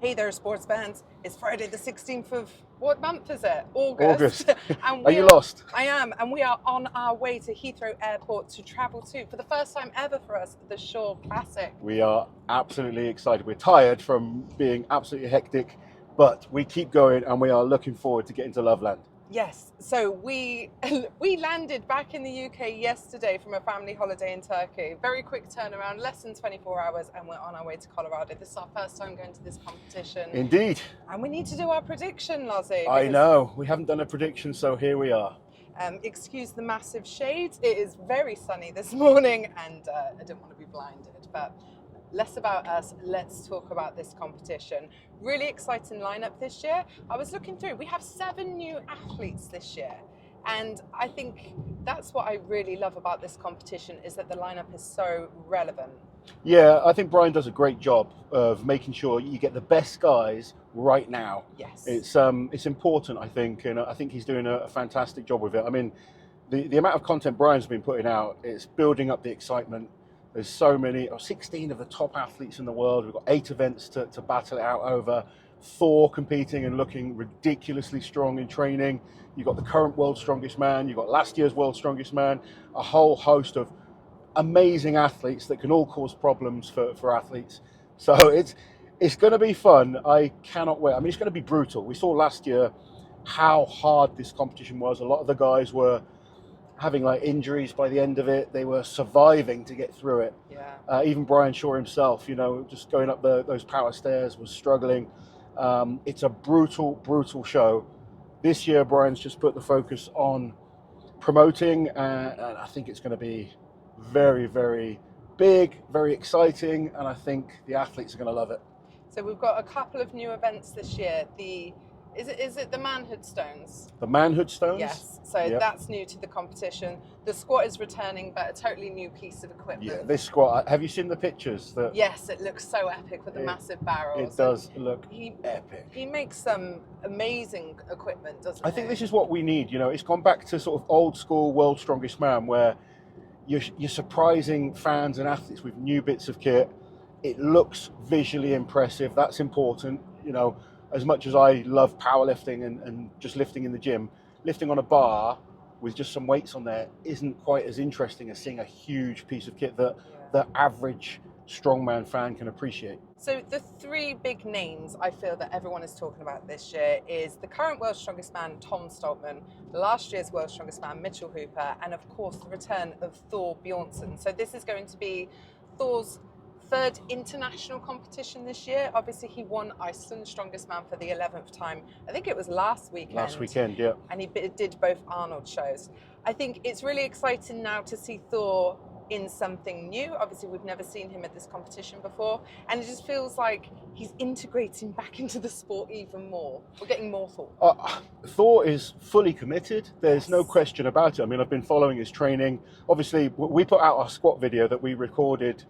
Hey there, sports fans. It's Friday the 16th of, what month is it? August. And Are you lost? I am, and we are on our way to Heathrow Airport to travel to, for the first time ever for us, the Shore Classic. We are absolutely excited. We're tired from being absolutely hectic, but we keep going and we are looking forward to getting to Loveland. Yes, so we landed back in the UK yesterday from a family holiday in Turkey. Very quick turnaround, less than 24 hours, and we're on our way to Colorado. This is our first time going to this competition. Indeed. And we need to do our prediction, Lozzie. I know. We haven't done a prediction, so here we are. Excuse the massive shades. It is very sunny this morning, and I don't want to be blinded, but less about us, let's talk about this competition. Really exciting lineup this year. I was looking through, we have 7 new athletes this year. And I think that's what I really love about this competition, is that the lineup is so relevant. Yeah, I think Brian does a great job of making sure you get the best guys right now. Yes. It's important, I think, and I think he's doing a fantastic job with it. I mean, the amount of content Brian's been putting out, it's building up the excitement. There's so many, 16 of the top athletes in the world. We've got 8 events to battle it out over. Thor competing and looking ridiculously strong in training. You've got the current world's strongest man. You've got last year's world's strongest man. A whole host of amazing athletes that can all cause problems for athletes. So it's going to be fun. I cannot wait. I mean, it's going to be brutal. We saw last year how hard this competition was. A lot of the guys were having like injuries by the end of it. They were surviving to get through it. Yeah. Even Brian Shaw himself, just going up those power stairs was struggling. It's a brutal show. This year, Brian's just put the focus on promoting, and I think it's going to be very, very big, very exciting, and I think the athletes are going to love it. So we've got a couple of new events this year. Is it the manhood stones? The manhood stones? Yes, so yep. That's new to the competition. The squat is returning, but a totally new piece of equipment. Yeah, this squat, have you seen the pictures? Yes, it looks so epic with the massive barrels. It does look epic. He makes some amazing equipment, doesn't he? I think this is what we need. It's gone back to sort of old school World's Strongest Man, where you're surprising fans and athletes with new bits of kit. It looks visually impressive. That's important. As much as I love powerlifting and just lifting in the gym, lifting on a bar with just some weights on there isn't quite as interesting as seeing a huge piece of kit that the average strongman fan can appreciate. So the 3 big names I feel that everyone is talking about this year is the current World's Strongest Man, Tom Stoltman, last year's World's Strongest Man, Mitchell Hooper, and of course the return of Thor Bjornsson. So this is going to be Thor's 3rd international competition this year. Obviously, he won Iceland's Strongest Man for the 11th time. I think it was last weekend. Last weekend, yeah. And he did both Arnold shows. I think it's really exciting now to see Thor in something new. Obviously, we've never seen him at this competition before, and it just feels like he's integrating back into the sport even more. We're getting more Thor. Thor is fully committed. There's no question about it. I mean, I've been following his training. Obviously, we put out our squat video that we recorded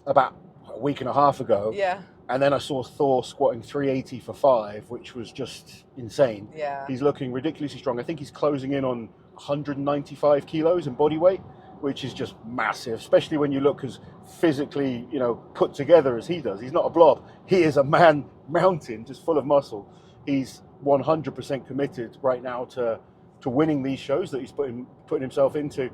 about a week and a half ago. Yeah. And then I saw Thor squatting 380 for 5, which was just insane. Yeah. He's looking ridiculously strong. I think he's closing in on 195 kilos in body weight, which is just massive, especially when you look as physically, put together as he does. He's not a blob. He is a man mountain, just full of muscle. He's 100% committed right now to winning these shows that he's putting himself into.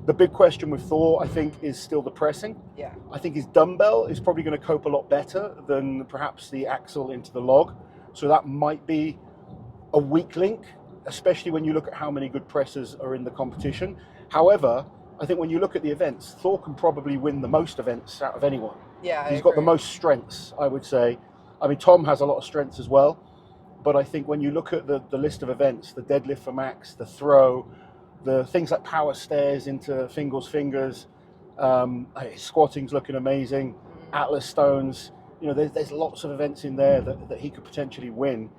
The big question with Thor, I think, is still the pressing. Yeah. I think his dumbbell is probably going to cope a lot better than perhaps the axle into the log. So that might be a weak link, especially when you look at how many good pressers are in the competition. However, I think when you look at the events, Thor can probably win the most events out of anyone. Yeah, He's got the most strengths, I would say. I mean, Tom has a lot of strengths as well. But I think when you look at the list of events, the deadlift for max, the throw, the things like power stairs into Fingal's fingers, squatting's looking amazing, Atlas stones, there's lots of events in there that he could potentially win,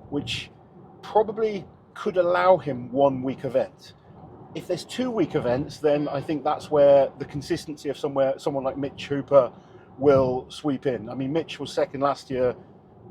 which probably could allow him 1 week event. If there's 2 week events, then I think that's where the consistency of someone like Mitch Hooper will sweep in. I mean, Mitch was 2nd last year.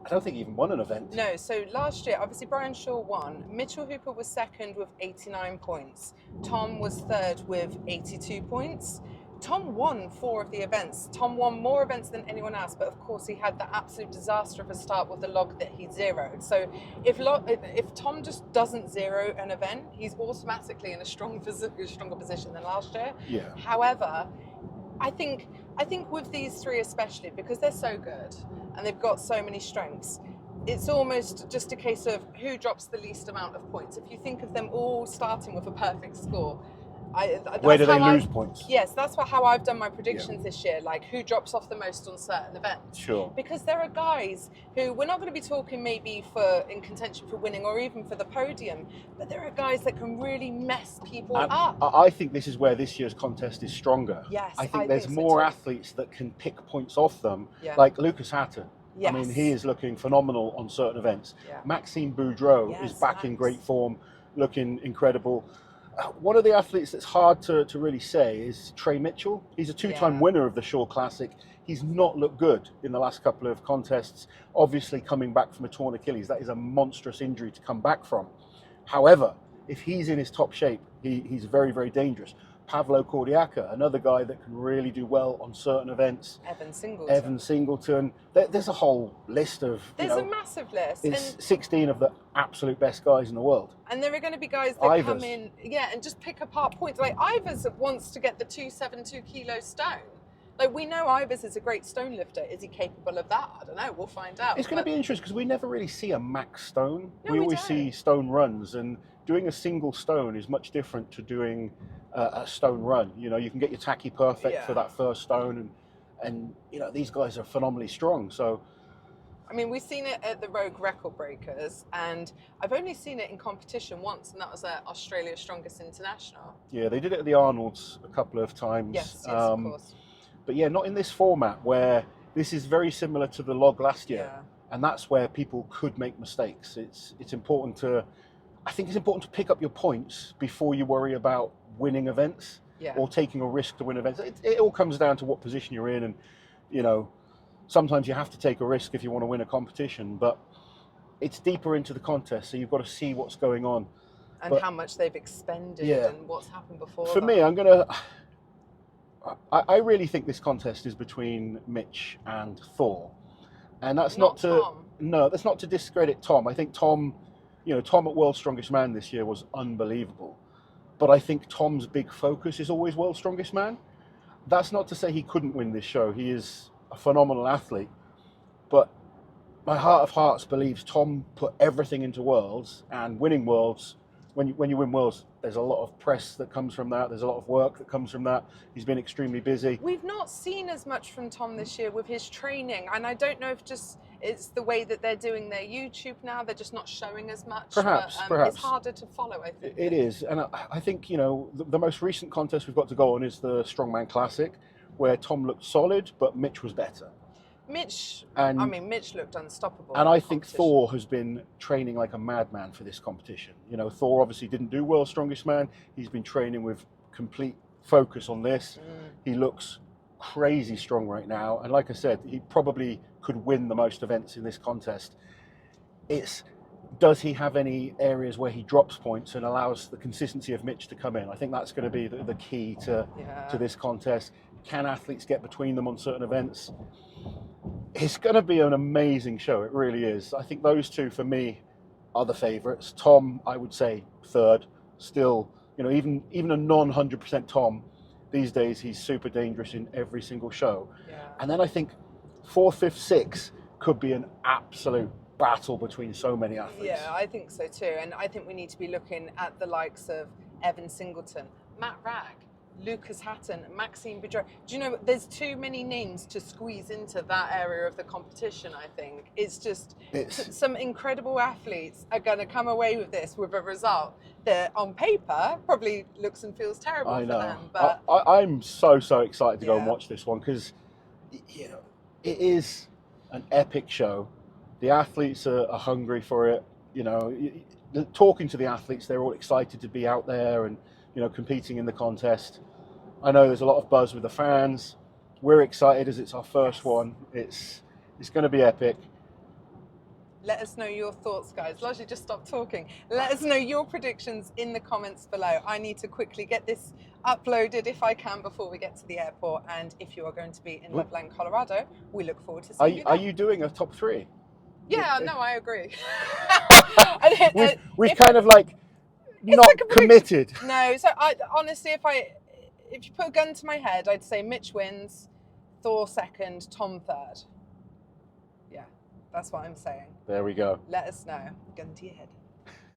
I don't think he even won an event. No, so last year, obviously Brian Shaw won. Mitchell Hooper was 2nd with 89 points. Tom was 3rd with 82 points. Tom won 4 of the events. Tom won more events than anyone else, but of course he had the absolute disaster of a start with the log that he zeroed. So if Tom just doesn't zero an event, he's automatically in a stronger position than last year. Yeah. However, I think with these 3 especially, because they're so good and they've got so many strengths, it's almost just a case of who drops the least amount of points. If you think of them all starting with a perfect score, where do they lose points? Yes, that's how I've done my predictions this year. Like who drops off the most on certain events. Sure. Because there are guys who we're not going to be talking maybe in contention for winning or even for the podium, but there are guys that can really mess people up. I think this is where this year's contest is stronger. Yes, I think there's more athletes that can pick points off them, like Lucas Hatton. Yes. I mean, he is looking phenomenal on certain events. Yeah. Maxime Boudreau is back in great form, looking incredible. One of the athletes that's hard to really say is Trey Mitchell. He's a 2-time winner of the Shore Classic. He's not looked good in the last couple of contests. Obviously, coming back from a torn Achilles, that is a monstrous injury to come back from. However, if he's in his top shape, he's very, very dangerous. Pavlo Cordiaca, another guy that can really do well on certain events. Evan Singleton. There's a whole list of... There's a massive list. It's 16 of the absolute best guys in the world. And there are going to be guys that come in, and just pick apart points. Like Ivers wants to get the 272 kilo stone. Like we know Ivers is a great stone lifter. Is he capable of that? I don't know. We'll find out. It's going to be interesting because we never really see a max stone. No, we always see stone runs, and doing a single stone is much different to doing a stone run. You know, you can get your tacky perfect for that first stone, and you know these guys are phenomenally strong. So, I mean, we've seen it at the Rogue Record Breakers, and I've only seen it in competition once, and that was at Australia's Strongest International. Yeah, they did it at the Arnolds a couple of times. Yes, of course. But yeah, not in this format where this is very similar to the log last year, and that's where people could make mistakes. It's important to, I think it's important to pick up your points before you worry about winning events or taking a risk to win events. It all comes down to what position you're in, and you know, sometimes you have to take a risk if you want to win a competition, but it's deeper into the contest, so you've got to see what's going on. And how much they've expended and what's happened before. For me, I really think this contest is between Mitch and Thor. And that's not to discredit Tom. I think Tom at World's Strongest Man this year was unbelievable. But I think Tom's big focus is always World's Strongest Man. That's not to say he couldn't win this show. He is a phenomenal athlete. But my heart of hearts believes Tom put everything into Worlds, and winning Worlds, when you win Worlds, there's a lot of press that comes from that. There's a lot of work that comes from that. He's been extremely busy. We've not seen as much from Tom this year with his training, and I don't know if it's the way that they're doing their YouTube now. They're just not showing as much. Perhaps. It's harder to follow, I think. It is, and I think the most recent contest we've got to go on is the Strongman Classic, where Tom looked solid, but Mitch was better. Mitch looked unstoppable. And I think Thor has been training like a madman for this competition. You know, Thor obviously didn't do World's Strongest Man. He's been training with complete focus on this. He looks crazy strong right now. And like I said, he probably could win the most events in this contest. Does he have any areas where he drops points and allows the consistency of Mitch to come in? I think that's going to be the key to this contest. Can athletes get between them on certain events? It's going to be an amazing show. It really is. I think those two, for me, are the favourites. Tom, I would say, third. Still, even a non-100% Tom, these days he's super dangerous in every single show. And then I think 4th, 5th, 6th could be an absolute battle between so many athletes. Yeah, I think so too. And I think we need to be looking at the likes of Evan Singleton, Matt Ragg, Lucas Hatton, Maxime Boudreau. Do you know, there's too many names to squeeze into that area of the competition, I think. It's just some incredible athletes are going to come away with this with a result that on paper probably looks and feels terrible for them. But I'm so excited to go and watch this one because, it is an epic show. The athletes are hungry for it. Talking to the athletes, they're all excited to be out there and, competing in the contest. I know there's a lot of buzz with the fans. We're excited as it's our first one. It's going to be epic. Let us know your thoughts, guys. Largely just stop talking. Let us know your predictions in the comments below. I need to quickly get this uploaded if I can before we get to the airport. And if you are going to be in Ooh. Loveland, Colorado, we look forward to Are seeing you, you are there. you doing a top 3? Yeah, no, I agree. We've kind of like not like a prediction. committed. No, so I honestly, if you put a gun to my head, I'd say Mitch wins, Thor second, Tom third. Yeah, that's what I'm saying. There we go. Let us know. Gun to your head.